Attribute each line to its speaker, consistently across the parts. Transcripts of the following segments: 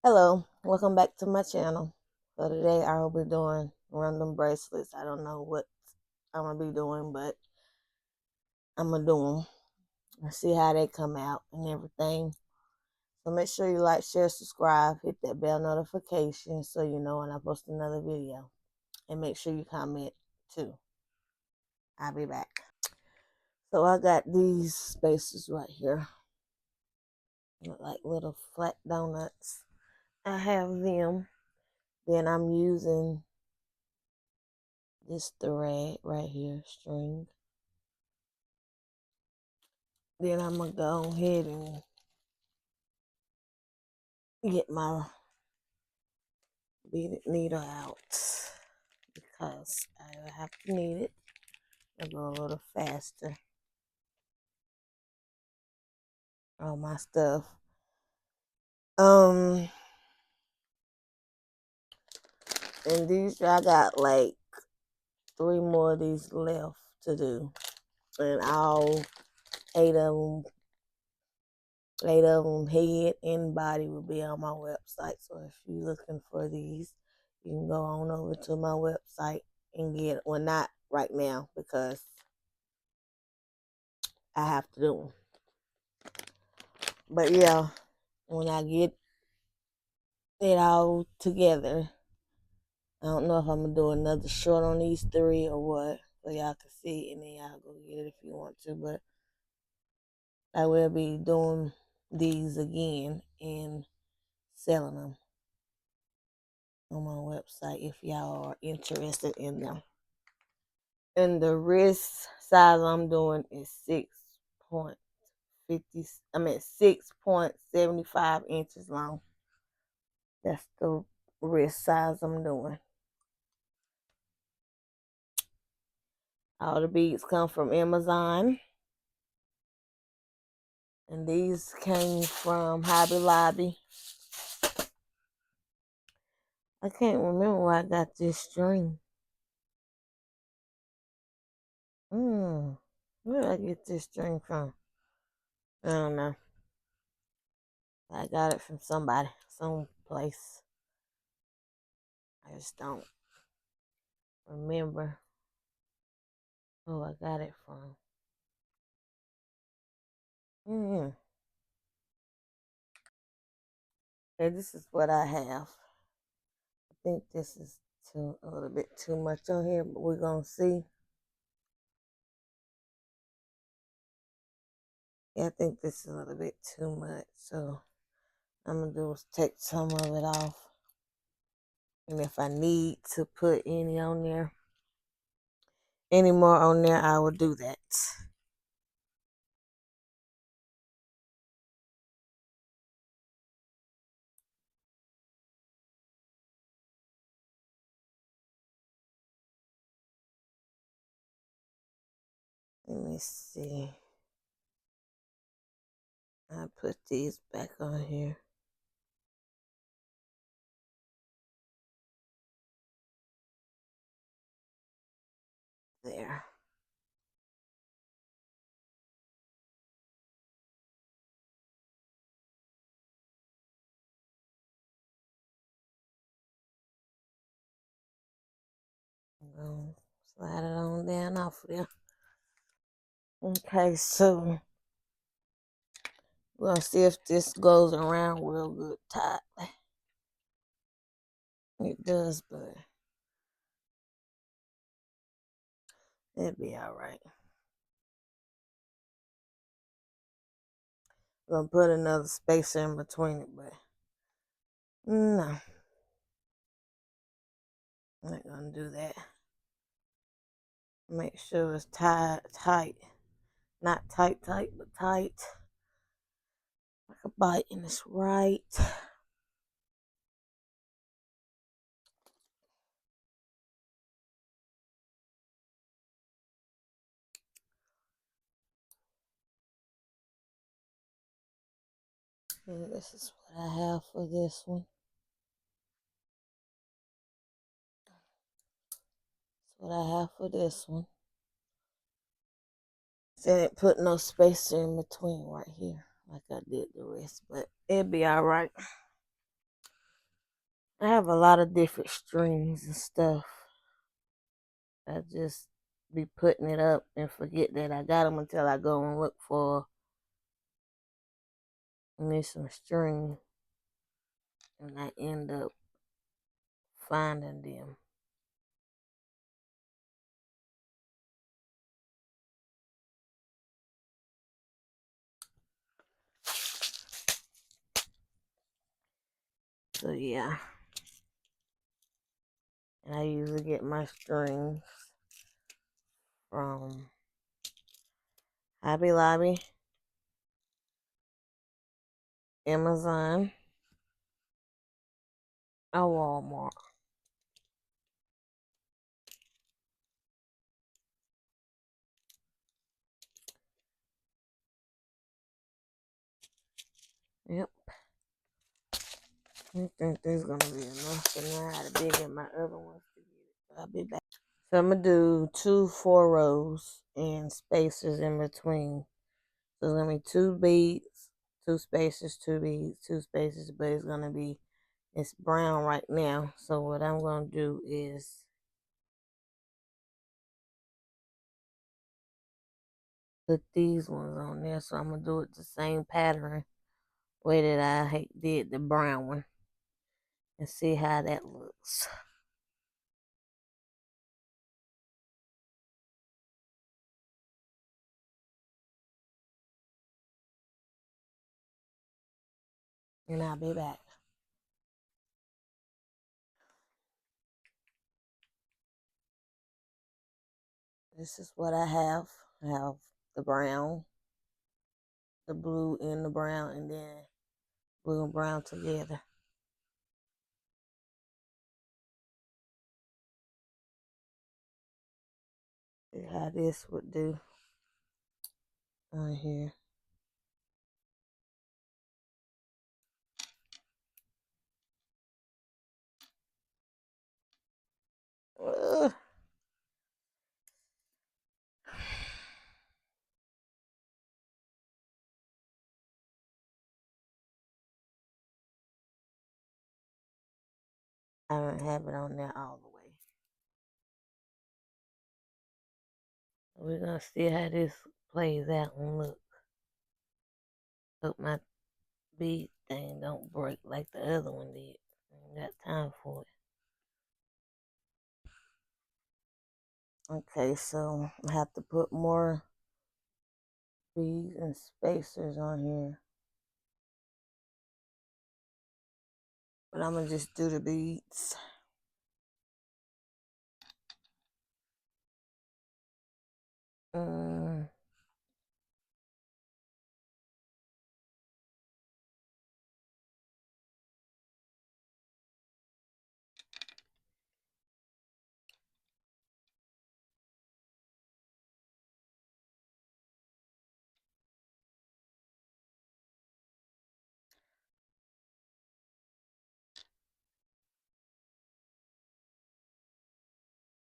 Speaker 1: Hello, welcome back to my channel. So today I will be doing random bracelets. I don't know what I'm gonna be doing, but I'm gonna do them and see how they come out and everything. So make sure you like, share, subscribe, hit that bell notification so you know when I post another video. And make sure you comment too. I'll be back. So I got these spaces right here. Look like little flat donuts. I have them. Then I'm using this thread right here, string. Then I'm gonna go ahead and get my beaded needle out because I have to need it. I'll go a little faster. All my stuff. Um, and these I got like 3 more of these left to do, and all 8 of them, 8 of them head and body will be on my website. So if you're looking for these, you can go on over to my website and get. Well, not right now because I have to do them. But yeah, when I get it all together, I don't know if I'm gonna do another short on these 3 or what, so y'all can see it and then y'all go get it if you want to. But I will be doing these again and selling them on my website if y'all are interested in them. And the wrist size I'm doing is 6.75 inches long. That's the wrist size I'm doing. All the beads come from Amazon. And these came from Hobby Lobby. I can't remember where I got this string. Where did I get this string from? I don't know. I got it from somebody, someplace. I just don't remember who I got it from. Okay, this is what I have. I think this is a little bit too much on here, but we're gonna see. Yeah, I think this is a little bit too much, so I'm gonna do is take some of it off. And if I need to put any more on there, I will do that. Let me see. I put these back on here. There. I'm going to slide it on down off there. Okay, so we're going to see if this goes around real good tight. It does, but it'll be alright. I'm going to put another spacer in between it, but no. I'm not going to do that. Make sure it's tight. Not tight, but tight. Like a bite, and it's right. And this is what I have for this one. That's what I have for this one. Didn't put no spacer in between right here like I did the rest, but it'll be alright. I have a lot of different strings and stuff. I just be putting it up and forget that I got them until I go and look for me some string, and I end up finding them. So yeah, and I usually get my strings from Hobby Lobby, Amazon, or Walmart. Yep. I think there's gonna be enough, so now I gotta dig in my other ones to get it. I'll be back. So I'm gonna do 2 4 rows and spacers in between. So it's gonna be 2 beads, 2 spacers, 2 beads, 2 spacers, but it's brown right now. So what I'm gonna do is put these ones on there. So I'm gonna do it the same pattern way that I did the brown one and see how that looks. And I'll be back. This is what I have. I have the brown, the blue, and the brown, and then blue and brown together. See how this would do on here. Ugh. I don't have it on there all the way. We're gonna see how this plays out and look. Hope my bead thing don't break like the other one did. I ain't got time for it. Okay, so I have to put more beads and spacers on here. But I'm gonna just do the beads. Mm.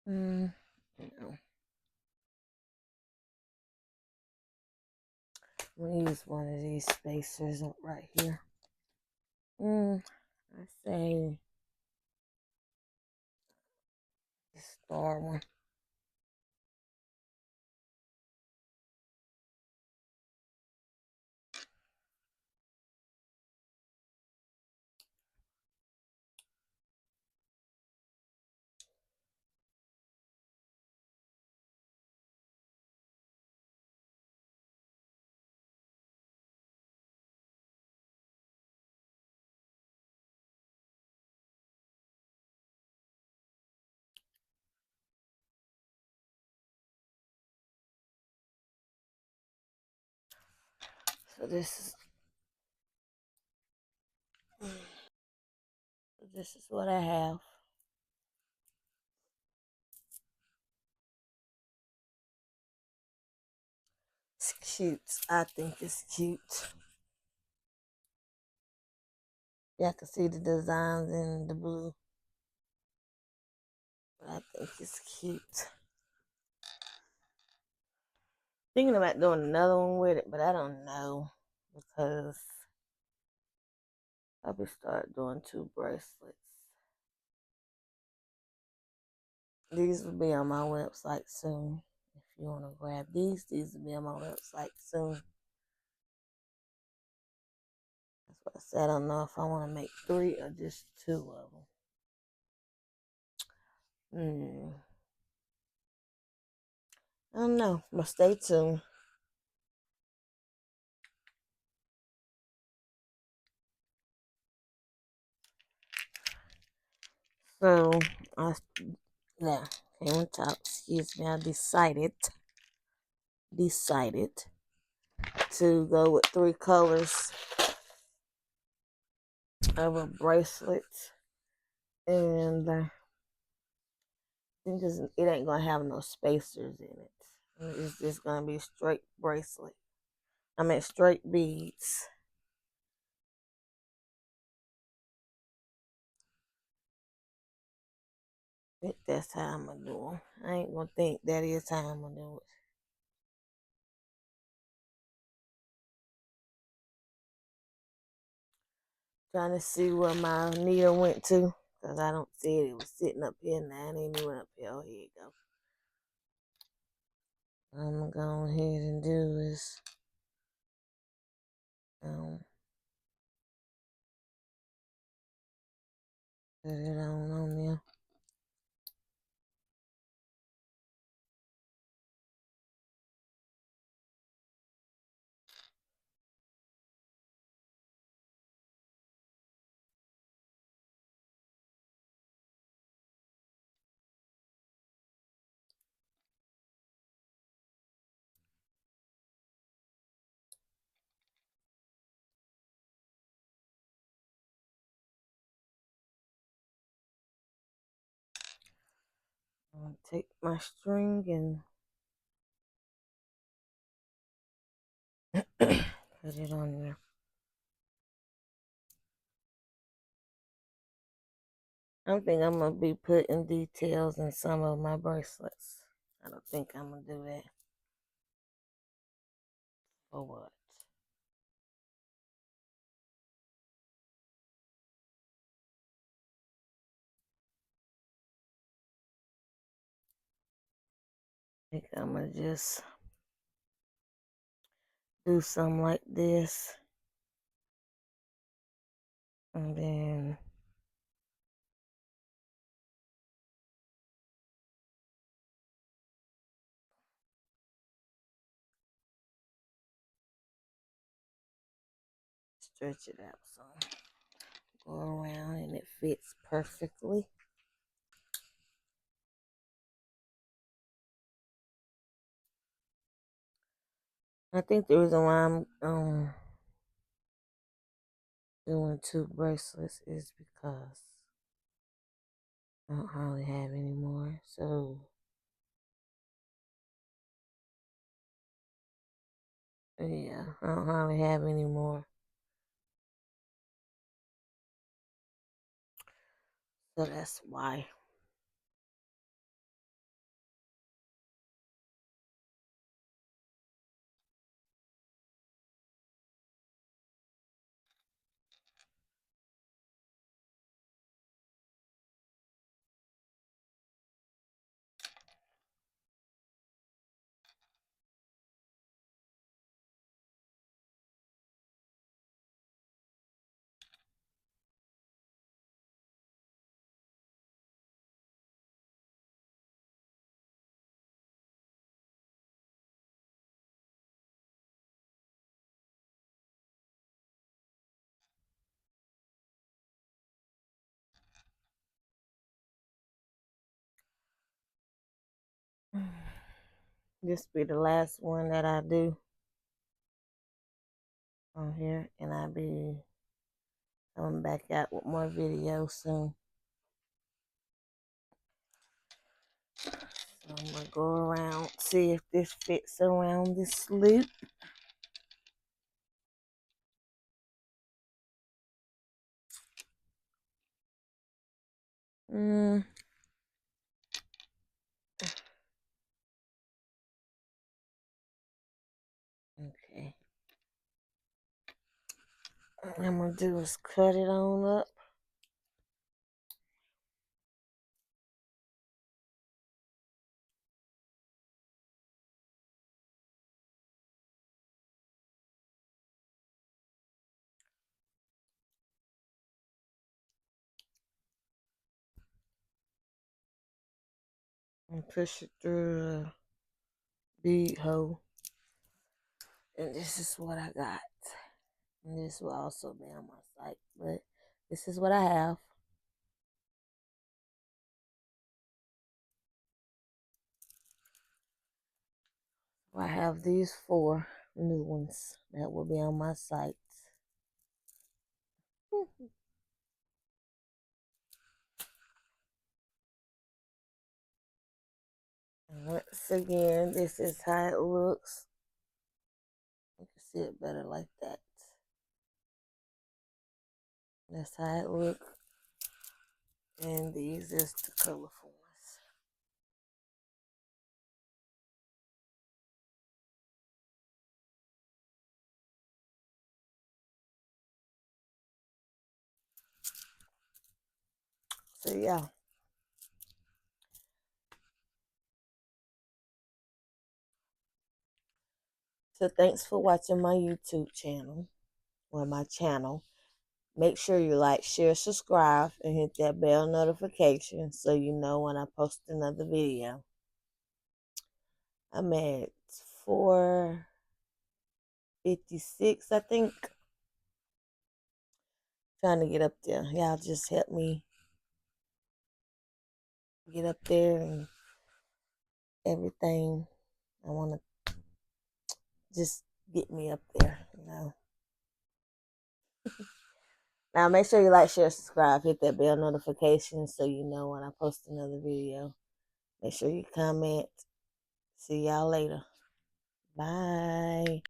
Speaker 1: Mm. No. I'm gonna use one of these spacers up right here. I say the star one. So this is what I have. It's cute. I think it's cute. Y'all can see the designs in the blue. But I think it's cute. Thinking about doing another one with it, but I don't know because I'll be start doing 2 bracelets. These will be on my website soon. If you want to grab these will be on my website soon. That's what I said. I don't know if I want to make 3 or just 2 of them. I don't know, but stay tuned. So, yeah, came on top. Excuse me. I decided to go with 3 colors of a bracelet, and it ain't gonna have no spacers in it. It's just gonna be straight bracelet. I mean straight beads. I think that's how I'm gonna do them. I ain't gonna think that is how I'm gonna do it. Trying to see where my needle went to, because I don't see it. It was sitting up here now. It ain't even up here. Oh, here you go. What I'm gonna go ahead and do is put it on there. I'm gonna take my string and put it on there. I think I'm gonna be putting details in some of my bracelets. I don't think I'm gonna do that. For what? I think I'm gonna just do something like this, and then stretch it out so go around and it fits perfectly. I think the reason why I'm doing 2 bracelets is because I don't hardly have any more. So yeah, I don't hardly have any more. So that's why. This be the last one that I do on here, and I'll be coming back out with more videos soon. So I'm gonna go around, see if this fits around this loop. Okay. What I'm gonna do is cut it on up. and push it through a bead hole. And this is what I got. And this will also be on my site, but this is what I have. I have these 4 new ones that will be on my site. And once again, this is how it looks. You can see it better like that. That's how it looks. And these is the colorful ones. So yeah. So thanks for watching my YouTube channel, or my channel. Make sure you like, share, subscribe, and hit that bell notification so you know when I post another video. I'm at 456, I think. Trying to get up there. Y'all just help me get up there and everything. I want to just get me up there. Now make sure you like, share, subscribe, hit that bell notification so you know when I post another video. Make sure you comment. See y'all later. Bye.